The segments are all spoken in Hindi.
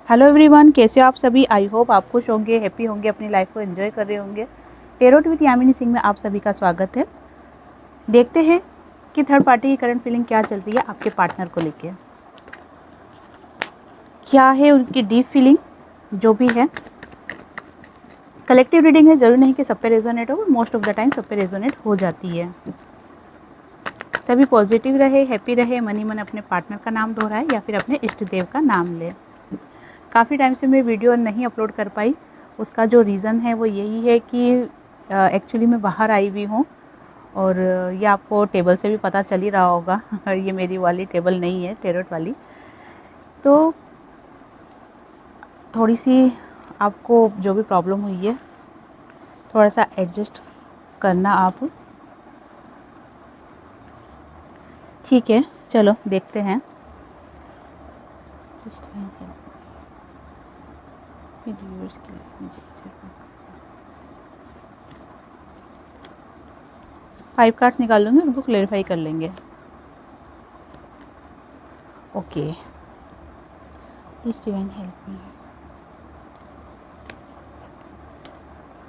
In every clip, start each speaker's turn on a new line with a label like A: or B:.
A: हेलो एवरीवन, कैसे हो आप सभी। आई होप आप खुश होंगे, हैप्पी होंगे, अपनी लाइफ को एंजॉय कर रहे होंगे। टेरोट विद यामिनी सिंह में आप सभी का स्वागत है। देखते हैं कि थर्ड पार्टी की करंट फीलिंग क्या चल रही है आपके पार्टनर को लेके। क्या है उनकी डीप फीलिंग जो भी है। कलेक्टिव रीडिंग है, जरूरी नहीं कि सब पे रेजोनेट हो, मोस्ट ऑफ द टाइम सब पे रेजोनेट हो जाती है। सभी पॉजिटिव रहे, हैप्पी रहे, मनी मन अपने पार्टनर का नाम दोहराए या फिर अपने इष्ट देव का नाम ले। काफ़ी टाइम से मैं वीडियो नहीं अपलोड कर पाई, उसका जो रीज़न है वो यही है कि एक्चुअली मैं बाहर आई हुई हूँ और ये आपको टेबल से भी पता चल ही रहा होगा ये मेरी वाली टेबल नहीं है, टेरोट वाली। तो थोड़ी सी आपको जो भी प्रॉब्लम हुई है थोड़ा सा एडजस्ट करना आप। ठीक है, चलो देखते हैं। 5 कार्ड्स निकाल लूँगी, उनको क्लेरिफाई कर लेंगे। Okay, please divine help me.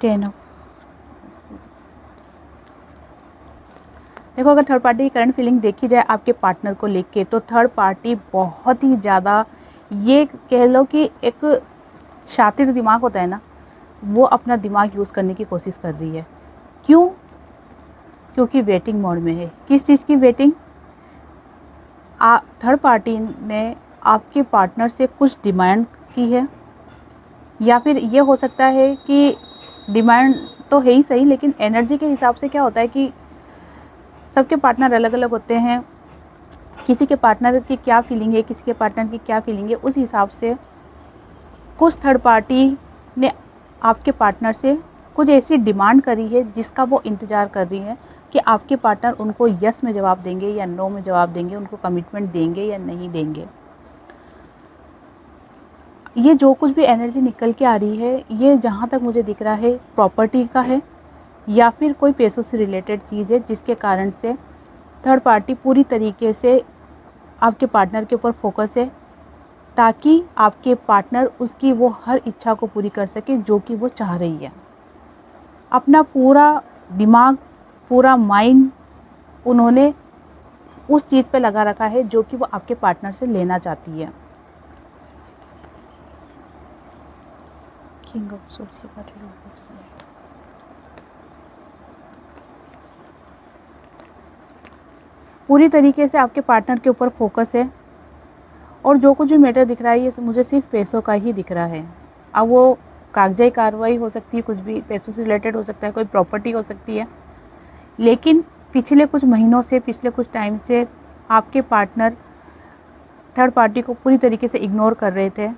A: 10 of. देखो, अगर थर्ड पार्टी की करंट फीलिंग देखी जाए आपके पार्टनर को लेके, तो थर्ड पार्टी बहुत ही ज़्यादा, ये कह लो कि एक शातिर दिमाग होता है ना, वो अपना दिमाग यूज़ करने की कोशिश कर रही है। क्यों? क्योंकि वेटिंग मोड में है। किस चीज़ की वेटिंग? थर्ड पार्टी ने आपके पार्टनर से कुछ डिमांड की है, या फिर ये हो सकता है कि डिमांड तो है ही सही, लेकिन एनर्जी के हिसाब से क्या होता है कि सबके पार्टनर अलग अलग होते हैं। किसी के पार्टनर की क्या फीलिंग है, किसी के पार्टनर की क्या फीलिंग है, उस हिसाब से कुछ थर्ड पार्टी ने आपके पार्टनर से कुछ ऐसी डिमांड करी है जिसका वो इंतज़ार कर रही है कि आपके पार्टनर उनको यस में जवाब देंगे या नो में जवाब देंगे, उनको कमिटमेंट देंगे या नहीं देंगे। ये जो कुछ भी एनर्जी निकल के आ रही है, ये जहाँ तक मुझे दिख रहा है प्रॉपर्टी का है या फिर कोई पैसों से रिलेटेड चीज़ है, जिसके कारण से थर्ड पार्टी पूरी तरीके से आपके पार्टनर के ऊपर फोकस है, ताकि आपके पार्टनर उसकी वो हर इच्छा को पूरी कर सके जो कि वो चाह रही है। अपना पूरा दिमाग, पूरा माइंड उन्होंने उस चीज़ पे लगा रखा है जो कि वो आपके पार्टनर से लेना चाहती है। किंग ऑफ सोर्स पूरी तरीके से आपके पार्टनर के ऊपर फोकस है, और जो कुछ भी मैटर दिख रहा है ये मुझे सिर्फ पैसों का ही दिख रहा है। अब वो कागजाई कार्रवाई हो सकती है, कुछ भी पैसों से रिलेटेड हो सकता है, कोई प्रॉपर्टी हो सकती है, लेकिन पिछले कुछ महीनों से, पिछले कुछ टाइम से आपके पार्टनर थर्ड पार्टी को पूरी तरीके से इग्नोर कर रहे थे।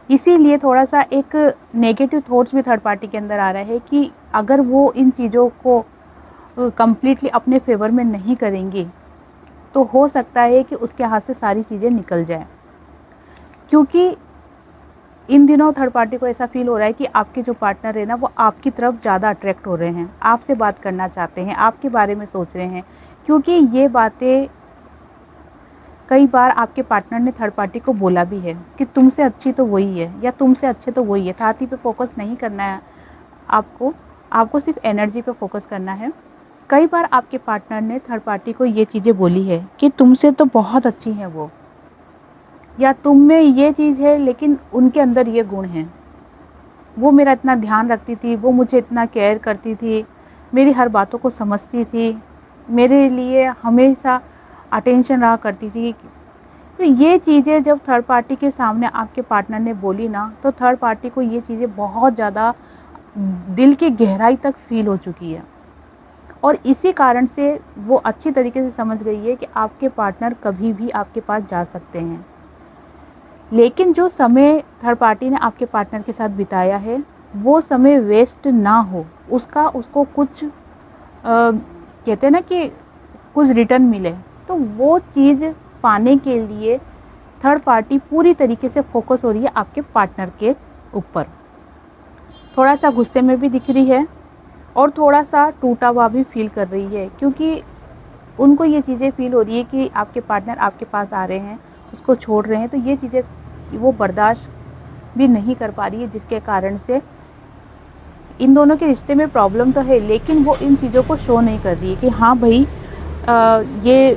A: इसीलिए थोड़ा सा एक नेगेटिव थॉट्स भी थर्ड पार्टी के अंदर आ रहा है कि अगर वो इन चीज़ों को कम्प्लीटली अपने फेवर में नहीं करेंगी तो हो सकता है कि उसके हाथ से सारी चीज़ें निकल जाएं। क्योंकि इन दिनों थर्ड पार्टी को ऐसा फील हो रहा है कि आपके जो पार्टनर है ना, वो आपकी तरफ ज़्यादा अट्रैक्ट हो रहे हैं, आपसे बात करना चाहते हैं, आपके बारे में सोच रहे हैं। क्योंकि ये बातें कई बार आपके पार्टनर ने थर्ड पार्टी को बोला भी है कि तुमसे अच्छी तो वही है या तुमसे अच्छे तो वही है। छाती पे फोकस नहीं करना है आपको सिर्फ एनर्जी पे फोकस करना है। कई बार आपके पार्टनर ने थर्ड पार्टी को ये चीज़ें बोली है कि तुमसे तो बहुत अच्छी हैं वो, या तुम में ये चीज़ है लेकिन उनके अंदर ये गुण हैं। वो मेरा इतना ध्यान रखती थी, वो मुझे इतना केयर करती थी, मेरी हर बातों को समझती थी, मेरे लिए हमेशा अटेंशन रहा करती थी। तो ये चीज़ें जब थर्ड पार्टी के सामने आपके पार्टनर ने बोली ना, तो थर्ड पार्टी को ये चीज़ें बहुत ज़्यादा दिल की गहराई तक फील हो चुकी है, और इसी कारण से वो अच्छी तरीके से समझ गई है कि आपके पार्टनर कभी भी आपके पास जा सकते हैं। लेकिन जो समय थर्ड पार्टी ने आपके पार्टनर के साथ बिताया है, वो समय वेस्ट ना हो, उसको कुछ कहते हैं ना कि कुछ रिटर्न मिले, तो वो चीज़ पाने के लिए थर्ड पार्टी पूरी तरीके से फोकस हो रही है आपके पार्टनर के ऊपर। थोड़ा सा गुस्से में भी दिख रही है और थोड़ा सा टूटा हुआ भी फील कर रही है, क्योंकि उनको ये चीज़ें फील हो रही है कि आपके पार्टनर आपके पास आ रहे हैं, उसको छोड़ रहे हैं, तो ये चीज़ें वो बर्दाश्त भी नहीं कर पा रही है, जिसके कारण से इन दोनों के रिश्ते में प्रॉब्लम तो है, लेकिन वो इन चीज़ों को शो नहीं कर रही है कि हाँ भाई ये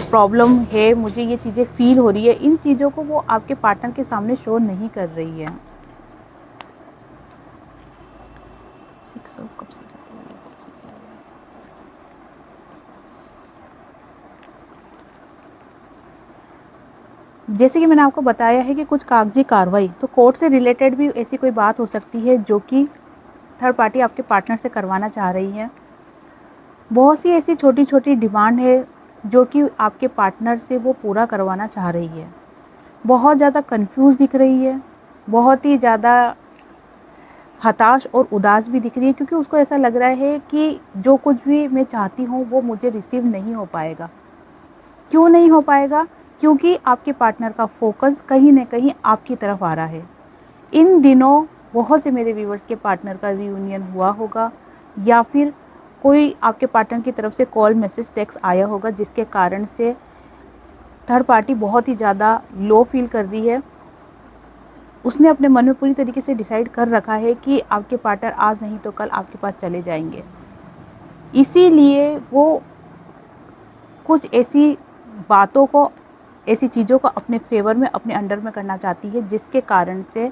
A: प्रॉब्लम है, मुझे ये चीज़ें फील हो रही है। इन चीज़ों को वो आपके पार्टनर के सामने शो नहीं कर रही है। जैसे कि मैंने आपको बताया है कि कुछ कागजी कार्रवाई, तो कोर्ट से रिलेटेड भी ऐसी कोई बात हो सकती है जो कि थर्ड पार्टी आपके पार्टनर से करवाना चाह रही है। बहुत सी ऐसी छोटी छोटी डिमांड है जो कि आपके पार्टनर से वो पूरा करवाना चाह रही है। बहुत ज़्यादा कंफ्यूज दिख रही है, बहुत ही ज़्यादा हताश और उदास भी दिख रही है, क्योंकि उसको ऐसा लग रहा है कि जो कुछ भी मैं चाहती हूँ वो मुझे रिसीव नहीं हो पाएगा। क्यों नहीं हो पाएगा? क्योंकि आपके पार्टनर का फोकस कहीं न कहीं आपकी तरफ आ रहा है। इन दिनों बहुत से मेरे व्यूअर्स के पार्टनर का रियूनियन हुआ होगा, या फिर कोई आपके पार्टनर की तरफ से कॉल, मैसेज, टेक्स्ट आया होगा, जिसके कारण से थर्ड पार्टी बहुत ही ज़्यादा लो फील कर रही है। उसने अपने मन में पूरी तरीके से डिसाइड कर रखा है कि आपके पार्टनर आज नहीं तो कल आपके पास चले जाएंगे। इसीलिए वो कुछ ऐसी बातों को, ऐसी चीज़ों को अपने फेवर में, अपने अंडर में करना चाहती है, जिसके कारण से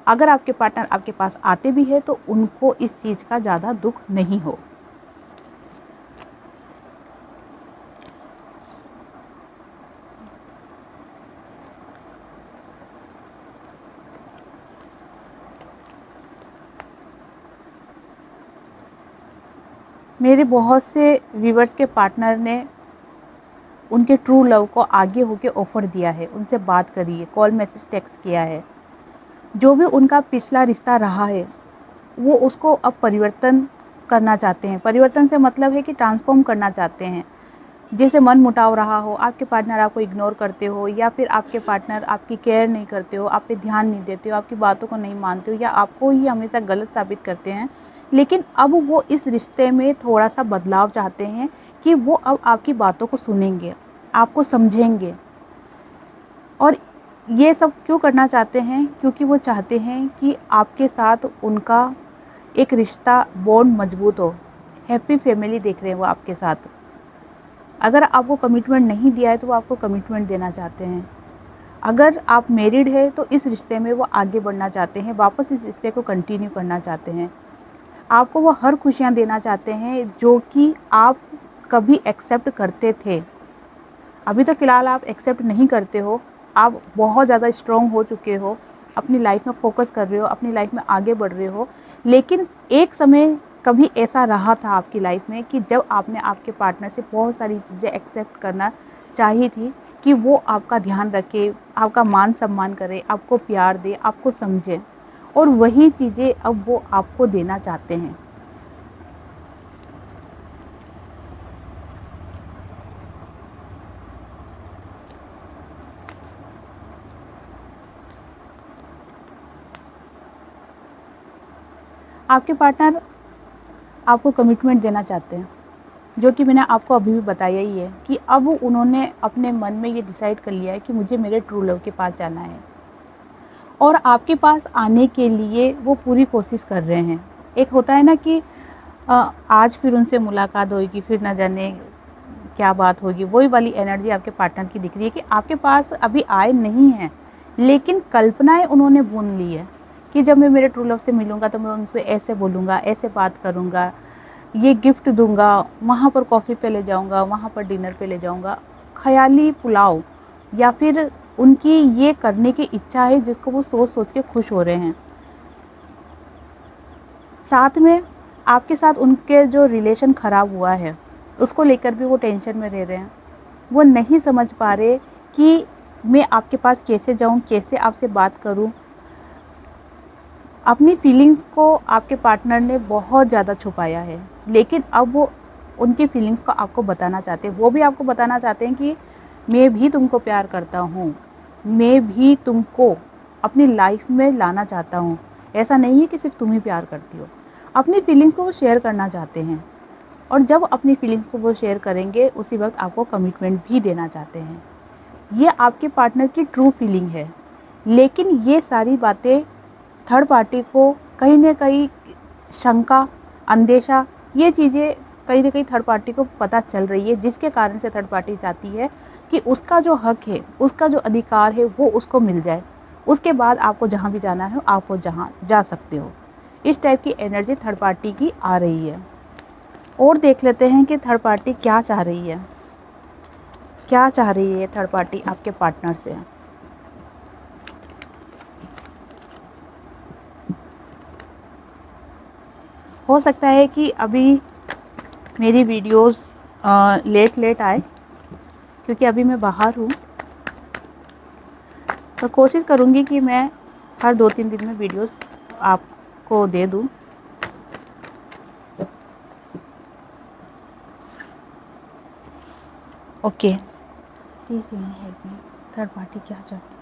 A: अगर आपके पार्टनर आपके पास आते भी है तो उनको इस चीज़ का ज़्यादा दुख नहीं हो। मेरे बहुत से व्यूअर्स के पार्टनर ने उनके ट्रू लव को आगे होके ऑफ़र दिया है, उनसे बात करी है, कॉल, मैसेज, टेक्स्ट किया है। जो भी उनका पिछला रिश्ता रहा है वो उसको अब परिवर्तन करना चाहते हैं। परिवर्तन से मतलब है कि ट्रांसफॉर्म करना चाहते हैं। जैसे मन मुटाव रहा हो, आपके पार्टनर आपको इग्नोर करते हो, या फिर आपके पार्टनर आपकी केयर नहीं करते हो, आप पे ध्यान नहीं देते हो, आपकी बातों को नहीं मानते हो, या आपको ही हमेशा गलत साबित करते हैं। लेकिन अब वो इस रिश्ते में थोड़ा-सा बदलाव चाहते हैं कि वो अब आपकी बातों को सुनेंगे, आपको समझेंगे। और ये सब क्यों करना चाहते हैं? क्योंकि वो चाहते हैं कि आपके साथ उनका एक रिश्ता, बॉन्ड मजबूत हो। हैप्पी फैमिली देख रहे हैं वो आपके साथ। अगर आपको कमिटमेंट नहीं दिया है तो वो आपको कमिटमेंट देना चाहते हैं। अगर आप मैरिड है तो इस रिश्ते में वो आगे बढ़ना चाहते हैं, वापस इस रिश्ते को कंटिन्यू करना चाहते हैं। आपको वो हर खुशियाँ देना चाहते हैं जो कि आप कभी एक्सेप्ट करते थे। अभी तो फ़िलहाल आप एक्सेप्ट नहीं करते हो, आप बहुत ज़्यादा स्ट्रॉन्ग हो चुके हो, अपनी लाइफ में फ़ोकस कर रहे हो, अपनी लाइफ में आगे बढ़ रहे हो। लेकिन एक समय कभी ऐसा रहा था आपकी लाइफ में कि जब आपने आपके पार्टनर से बहुत सारी चीज़ें एक्सेप्ट करना चाही थी कि वो आपका ध्यान रखे, आपका मान सम्मान करे, आपको प्यार दे, आपको समझे, और वही चीज़ें अब वो आपको देना चाहते हैं। आपके पार्टनर आपको कमिटमेंट देना चाहते हैं, जो कि मैंने आपको अभी भी बताया ही है कि अब उन्होंने अपने मन में ये डिसाइड कर लिया है कि मुझे मेरे ट्रू लव के पास जाना है, और आपके पास आने के लिए वो पूरी कोशिश कर रहे हैं। एक होता है ना कि आज फिर उनसे मुलाकात होगी, फिर ना जाने क्या बात होगी, वही वाली एनर्जी आपके पार्टनर की दिख रही है कि आपके पास अभी आए नहीं हैं, लेकिन कल्पनाएँ उन्होंने बुन ली है कि जब मैं मेरे ट्रू लव से मिलूँगा तो मैं उनसे ऐसे बोलूँगा, ऐसे बात करूँगा, ये गिफ्ट दूँगा, वहाँ पर कॉफ़ी पे ले जाऊँगा, वहाँ पर डिनर पे ले जाऊँगा। ख़याली पुलाव, या फिर उनकी ये करने की इच्छा है जिसको वो सोच-सोच के खुश हो रहे हैं। साथ में आपके साथ उनके जो रिलेशन ख़राब हुआ है, उसको लेकर भी वो टेंशन में रह रहे हैं। वो नहीं समझ पा रहे कि मैं आपके पास कैसे जाऊँ, कैसे आपसे बात करूँ। अपनी फीलिंग्स को आपके पार्टनर ने बहुत ज़्यादा छुपाया है, लेकिन अब वो उनकी फीलिंग्स को आपको बताना चाहते हैं। वो भी आपको बताना चाहते हैं कि मैं भी तुमको प्यार करता हूँ, मैं भी तुमको अपनी लाइफ में लाना चाहता हूँ। ऐसा नहीं है कि सिर्फ तुम ही प्यार करती हो। अपनी फीलिंग्स को वो शेयर करना चाहते हैं, और जब अपनी फीलिंग्स को वो शेयर करेंगे उसी वक्त आपको कमिटमेंट भी देना चाहते हैं। ये आपके पार्टनर की ट्रू फीलिंग है। लेकिन ये सारी बातें थर्ड पार्टी को कहीं ना कहीं शंका, अंदेशा, ये चीज़ें कहीं ना कहीं थर्ड पार्टी को पता चल रही है, जिसके कारण से थर्ड पार्टी चाहती है कि उसका जो हक है, उसका जो अधिकार है वो उसको मिल जाए। उसके बाद आपको जहाँ भी जाना है आप वो जहाँ जा सकते हो। इस टाइप की एनर्जी थर्ड पार्टी की आ रही है। और देख लेते हैं कि थर्ड पार्टी क्या चाह रही है, क्या चाह रही है थर्ड पार्टी आपके पार्टनर से। हो सकता है कि अभी मेरी वीडियोस लेट आए, क्योंकि अभी मैं बाहर हूँ, तो कोशिश करूँगी कि मैं हर 2-3 दिन में वीडियोस आपको दे दूँ। Okay, please do help me. Third party क्या चाहती है?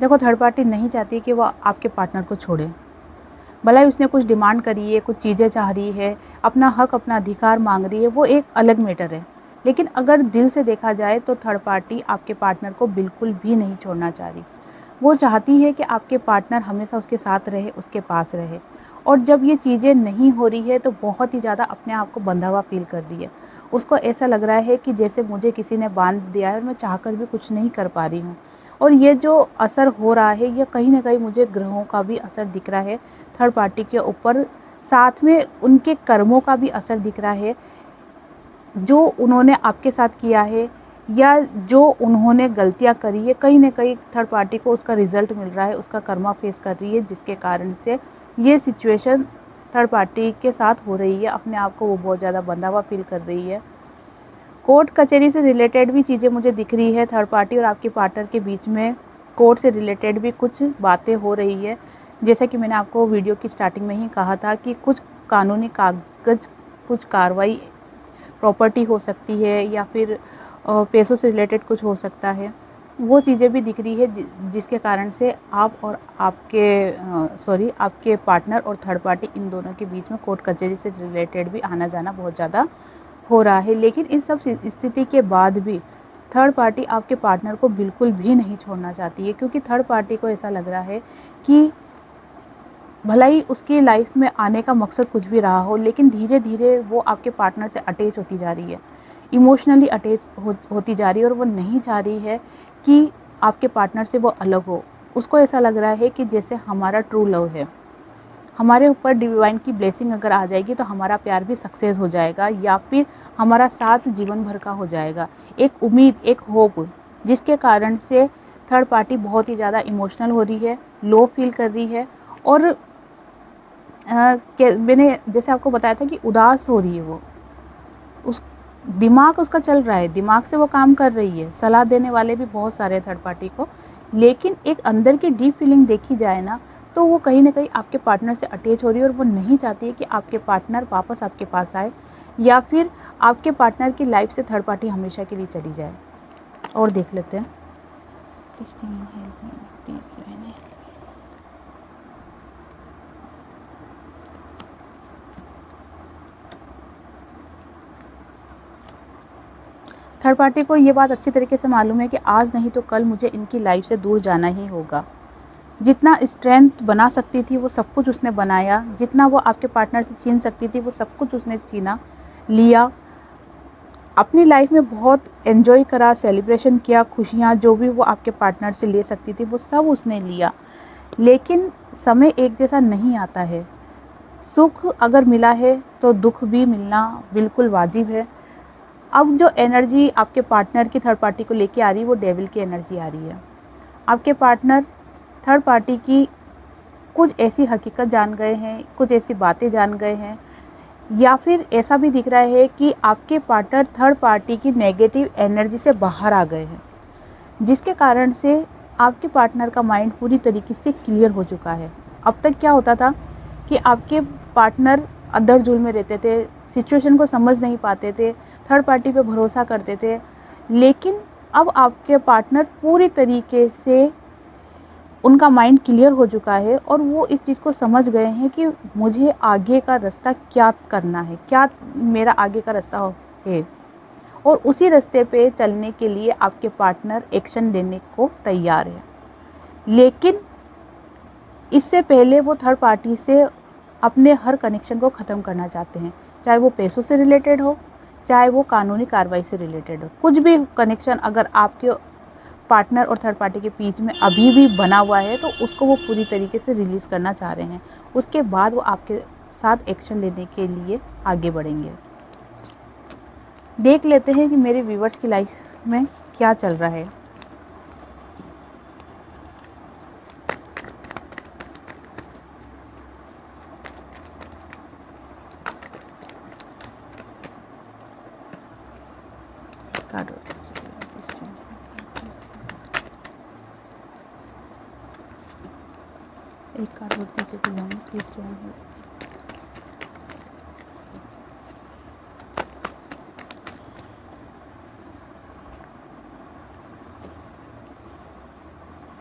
A: देखो, थर्ड पार्टी नहीं चाहती कि वो आपके पार्टनर को छोड़े। भला ही उसने कुछ डिमांड करी है, कुछ चीज़ें चाह रही है, अपना हक, अपना अधिकार मांग रही है, वो एक अलग मैटर है। लेकिन अगर दिल से देखा जाए तो थर्ड पार्टी आपके पार्टनर को बिल्कुल भी नहीं छोड़ना चाह रही। वो चाहती है कि आपके पार्टनर हमेशा उसके साथ रहे, उसके पास रहे। और जब ये चीज़ें नहीं हो रही है तो बहुत ही ज़्यादा अपने आप को बंधा हुआ फील कर रही है। उसको ऐसा लग रहा है कि जैसे मुझे किसी ने बांध दिया है और मैं चाहकर भी कुछ नहीं कर पा रही हूँ। और ये जो असर हो रहा है, ये कहीं ना कहीं मुझे ग्रहों का भी असर दिख रहा है थर्ड पार्टी के ऊपर, साथ में उनके कर्मों का भी असर दिख रहा है, जो उन्होंने आपके साथ किया है या जो उन्होंने गलतियां करी है। कहीं ना कहीं थर्ड पार्टी को उसका रिज़ल्ट मिल रहा है, उसका कर्मा फेस कर रही है, जिसके कारण से ये सिचुएशन थर्ड पार्टी के साथ हो रही है। अपने आप को वो बहुत ज़्यादा बंधा हुआ फील कर रही है। कोर्ट कचहरी से रिलेटेड भी चीज़ें मुझे दिख रही है। थर्ड पार्टी और आपके पार्टनर के बीच में कोर्ट से रिलेटेड भी कुछ बातें हो रही है। जैसा कि मैंने आपको वीडियो की स्टार्टिंग में ही कहा था कि कुछ कानूनी कागज़, कुछ कार्रवाई, प्रॉपर्टी हो सकती है या फिर पैसों से रिलेटेड कुछ हो सकता है। वो चीज़ें भी दिख रही है जिसके कारण से आप और आपके पार्टनर और थर्ड पार्टी, इन दोनों के बीच में कोर्ट कचहरी से रिलेटेड भी आना जाना बहुत ज़्यादा हो रहा है। लेकिन इस सब स्थिति के बाद भी थर्ड पार्टी आपके पार्टनर को बिल्कुल भी नहीं छोड़ना चाहती है, क्योंकि थर्ड पार्टी को ऐसा लग रहा है कि भला ही उसकी लाइफ में आने का मकसद कुछ भी रहा हो, लेकिन धीरे धीरे वो आपके पार्टनर से अटैच होती जा रही है, इमोशनली अटैच होती जा रही है, और वो नहीं चाह रही है कि आपके पार्टनर से वो अलग हो। उसको ऐसा लग रहा है कि जैसे हमारा ट्रू लव है, हमारे ऊपर डिवाइन की ब्लेसिंग अगर आ जाएगी तो हमारा प्यार भी सक्सेस हो जाएगा, या फिर हमारा साथ जीवन भर का हो जाएगा। एक उम्मीद, एक होप, जिसके कारण से थर्ड पार्टी बहुत ही ज़्यादा इमोशनल हो रही है, लो फील कर रही है। और मैंने जैसे आपको बताया था कि उदास हो रही है वो, उस दिमाग उसका चल रहा है, दिमाग से वो काम कर रही है। सलाह देने वाले भी बहुत सारे हैं थर्ड पार्टी को, लेकिन एक अंदर की डीप फीलिंग देखी जाए ना, तो वो कहीं ना कहीं आपके पार्टनर से अटैच हो रही है, और वो नहीं चाहती है कि आपके पार्टनर वापस आपके पास आए, या फिर आपके पार्टनर की लाइफ से थर्ड पार्टी हमेशा के लिए चली जाए। और देख लेते हैं। थर्ड पार्टी को ये बात अच्छी तरीके से मालूम है कि आज नहीं तो कल मुझे इनकी लाइफ से दूर जाना ही होगा। जितना स्ट्रेंथ बना सकती थी वो सब कुछ उसने बनाया, जितना वो आपके पार्टनर से छीन सकती थी वो सब कुछ उसने छीना लिया। अपनी लाइफ में बहुत एंजॉय करा, सेलिब्रेशन किया, खुशियाँ जो भी वो आपके पार्टनर से ले सकती थी वो सब उसने लिया। लेकिन समय एक जैसा नहीं आता है। सुख अगर मिला है तो दुख भी मिलना बिल्कुल वाजिब है। अब जो एनर्जी आपके पार्टनर की थर्ड पार्टी को लेके आ रही है वो डेविल की एनर्जी आ रही है। आपके पार्टनर थर्ड पार्टी की कुछ ऐसी हकीकत जान गए हैं, कुछ ऐसी बातें जान गए हैं, या फिर ऐसा भी दिख रहा है कि आपके पार्टनर थर्ड पार्टी की नेगेटिव एनर्जी से बाहर आ गए हैं, जिसके कारण से आपके पार्टनर का माइंड पूरी तरीके से क्लियर हो चुका है। अब तक क्या होता था कि आपके पार्टनर अंदर-जुल में रहते थे, सिचुएशन को समझ नहीं पाते थे, थर्ड पार्टी पे भरोसा करते थे। लेकिन अब आपके पार्टनर पूरी तरीके से उनका माइंड क्लियर हो चुका है और वो इस चीज़ को समझ गए हैं कि मुझे आगे का रास्ता क्या करना है, क्या मेरा आगे का रास्ता है, और उसी रास्ते पे चलने के लिए आपके पार्टनर एक्शन लेने को तैयार है। लेकिन इससे पहले वो थर्ड पार्टी से अपने हर कनेक्शन को ख़त्म करना चाहते हैं, चाहे वो पैसों से रिलेटेड हो, चाहे वो कानूनी कार्रवाई से रिलेटेड हो। कुछ भी कनेक्शन अगर आपके पार्टनर और थर्ड पार्टी के बीच में अभी भी बना हुआ है तो उसको वो पूरी तरीके से रिलीज़ करना चाह रहे हैं। उसके बाद वो आपके साथ एक्शन लेने के लिए आगे बढ़ेंगे। देख लेते हैं कि मेरे व्यूवर्स की लाइफ में क्या चल रहा है। एक कार्ड और दीजिए डिवाइन प्लीज डिवाइन।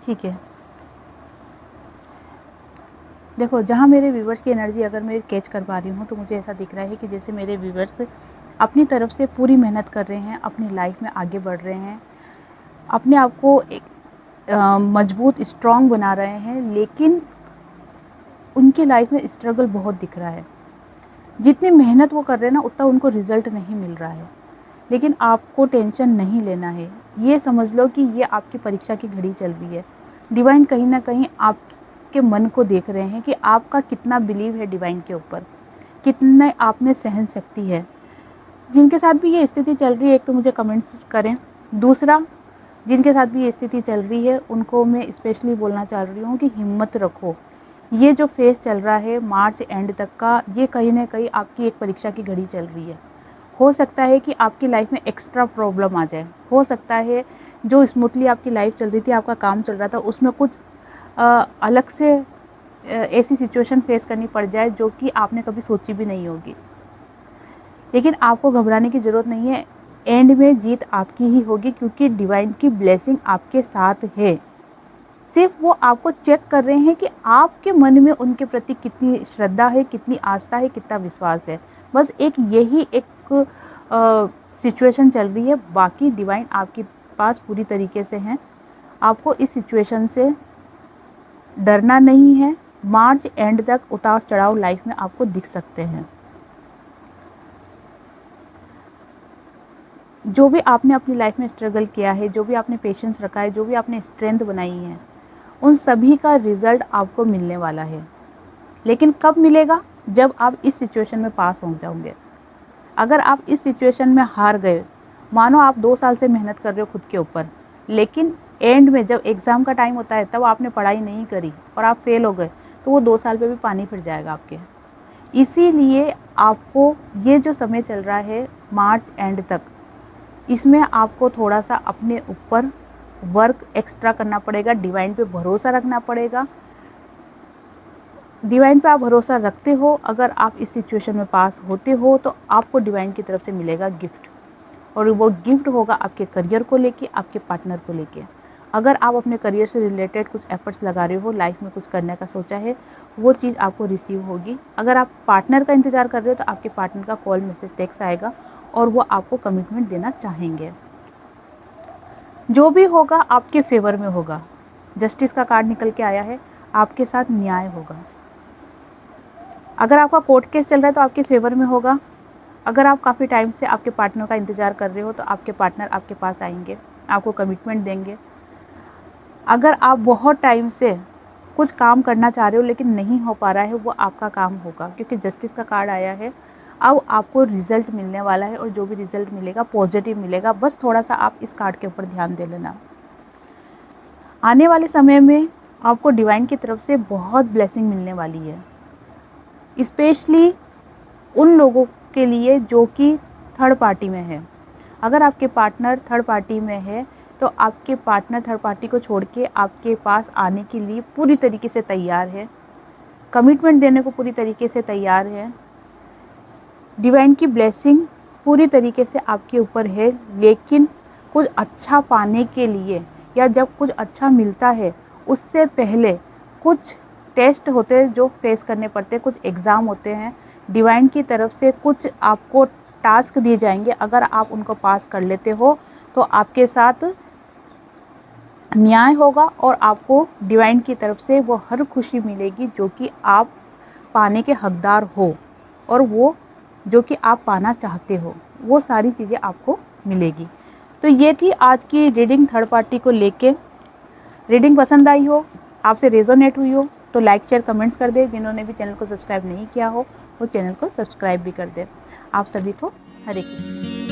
A: ठीक है, देखो जहाँ मेरे व्यूवर्स की एनर्जी अगर मैं कैच कर पा रही हूँ तो मुझे ऐसा दिख रहा है कि जैसे मेरे व्यूवर्स अपनी तरफ से पूरी मेहनत कर रहे हैं, अपनी लाइफ में आगे बढ़ रहे हैं, अपने आप को एक मजबूत स्ट्रॉन्ग बना रहे हैं, लेकिन उनकी लाइफ में स्ट्रगल बहुत दिख रहा है। जितनी मेहनत वो कर रहे हैं ना उतना उनको रिज़ल्ट नहीं मिल रहा है। लेकिन आपको टेंशन नहीं लेना है, ये समझ लो कि ये आपकी परीक्षा की घड़ी चल रही है। डिवाइन कहीं ना कहीं आपके मन को देख रहे हैं कि आपका कितना बिलीव है डिवाइन के ऊपर, कितने आप में सहन शक्ति है। जिनके साथ भी ये स्थिति चल रही है, एक तो मुझे कमेंट्स करें। दूसरा, जिनके साथ भी ये स्थिति चल रही है उनको मैं स्पेशली बोलना चाह रही हूँ कि हिम्मत रखो। ये जो फेज़ चल रहा है मार्च एंड तक का, ये कहीं ना कहीं आपकी एक परीक्षा की घड़ी चल रही है। हो सकता है कि आपकी लाइफ में एक्स्ट्रा प्रॉब्लम आ जाए, हो सकता है जो स्मूथली आपकी लाइफ चल रही थी, आपका काम चल रहा था, उसमें कुछ अलग से ऐसी सिचुएशन फेस करनी पड़ जाए जो कि आपने कभी सोची भी नहीं होगी। लेकिन आपको घबराने की ज़रूरत नहीं है, एंड में जीत आपकी ही होगी, क्योंकि डिवाइन की ब्लेसिंग आपके साथ है। सिर्फ वो आपको चेक कर रहे हैं कि आपके मन में उनके प्रति कितनी श्रद्धा है, कितनी आस्था है, कितना विश्वास है। बस एक यही एक सिचुएशन चल रही है, बाकी डिवाइन आपके पास पूरी तरीके से हैं। आपको इस सिचुएशन से डरना नहीं है। मार्च एंड तक उतार चढ़ाव लाइफ में आपको दिख सकते हैं। जो भी आपने अपनी लाइफ में स्ट्रगल किया है, जो भी आपने पेशेंस रखा है, जो भी आपने स्ट्रेंथ बनाई है, उन सभी का रिज़ल्ट आपको मिलने वाला है। लेकिन कब मिलेगा? जब आप इस सिचुएशन में पास हो जाओगे। अगर आप इस सिचुएशन में हार गए, मानो आप 2 साल से मेहनत कर रहे हो खुद के ऊपर, लेकिन एंड में जब एग्ज़ाम का टाइम होता है तब आपने पढ़ाई नहीं करी और आप फेल हो गए, तो वो 2 साल पे भी पानी फिर जाएगा आपके। इसीलिए आपको ये जो समय चल रहा है मार्च एंड तक, इसमें आपको थोड़ा सा अपने ऊपर वर्क एक्स्ट्रा करना पड़ेगा, डिवाइन पे भरोसा रखना पड़ेगा। डिवाइन पे आप भरोसा रखते हो, अगर आप इस सिचुएशन में पास होते हो तो आपको डिवाइन की तरफ से मिलेगा गिफ्ट, और वो गिफ्ट होगा आपके करियर को लेके, आपके पार्टनर को लेके। अगर आप अपने करियर से रिलेटेड कुछ एफर्ट्स लगा रहे हो, लाइफ में कुछ करने का सोचा है, वो चीज़ आपको रिसीव होगी। अगर आप पार्टनर का इंतज़ार कर रहे हो तो आपके पार्टनर का कॉल, मैसेज, टेक्स्ट आएगा और वो आपको कमिटमेंट देना चाहेंगे। जो भी होगा आपके फेवर में होगा। जस्टिस का कार्ड निकल के आया है, आपके साथ न्याय होगा। अगर आपका कोर्ट केस चल रहा है तो आपके फेवर में होगा। अगर आप काफ़ी टाइम से आपके पार्टनर का इंतज़ार कर रहे हो तो आपके पार्टनर आपके पास आएंगे, आपको कमिटमेंट देंगे। अगर आप बहुत टाइम से कुछ काम करना चाह रहे हो लेकिन नहीं हो पा रहा है, वो आपका काम होगा, क्योंकि जस्टिस का कार्ड आया है। अब आपको रिज़ल्ट मिलने वाला है और जो भी रिज़ल्ट मिलेगा पॉजिटिव मिलेगा। बस थोड़ा सा आप इस कार्ड के ऊपर ध्यान दे लेना। आने वाले समय में आपको डिवाइन की तरफ से बहुत ब्लेसिंग मिलने वाली है, स्पेशली उन लोगों के लिए जो कि थर्ड पार्टी में है। अगर आपके पार्टनर थर्ड पार्टी में है तो आपके पार्टनर थर्ड पार्टी को छोड़ के आपके पास आने के लिए पूरी तरीके से तैयार है, कमिटमेंट देने को पूरी तरीके से तैयार है। डिवाइन की ब्लेसिंग पूरी तरीके से आपके ऊपर है, लेकिन कुछ अच्छा पाने के लिए या जब कुछ अच्छा मिलता है उससे पहले कुछ टेस्ट होते हैं जो फेस करने पड़ते हैं, कुछ एग्ज़ाम होते हैं, डिवाइन की तरफ से कुछ आपको टास्क दिए जाएंगे। अगर आप उनको पास कर लेते हो तो आपके साथ न्याय होगा और आपको डिवाइन की तरफ से वो हर खुशी मिलेगी जो कि आप पाने के हकदार हो, और वो जो कि आप पाना चाहते हो, वो सारी चीज़ें आपको मिलेगी। तो ये थी आज की रीडिंग थर्ड पार्टी को लेके। रीडिंग पसंद आई हो, आपसे रेजोनेट हुई हो तो लाइक शेयर कमेंट्स कर दे। जिन्होंने भी चैनल को सब्सक्राइब नहीं किया हो वो चैनल को सब्सक्राइब भी कर दे। आप सभी को हरे कृष्ण।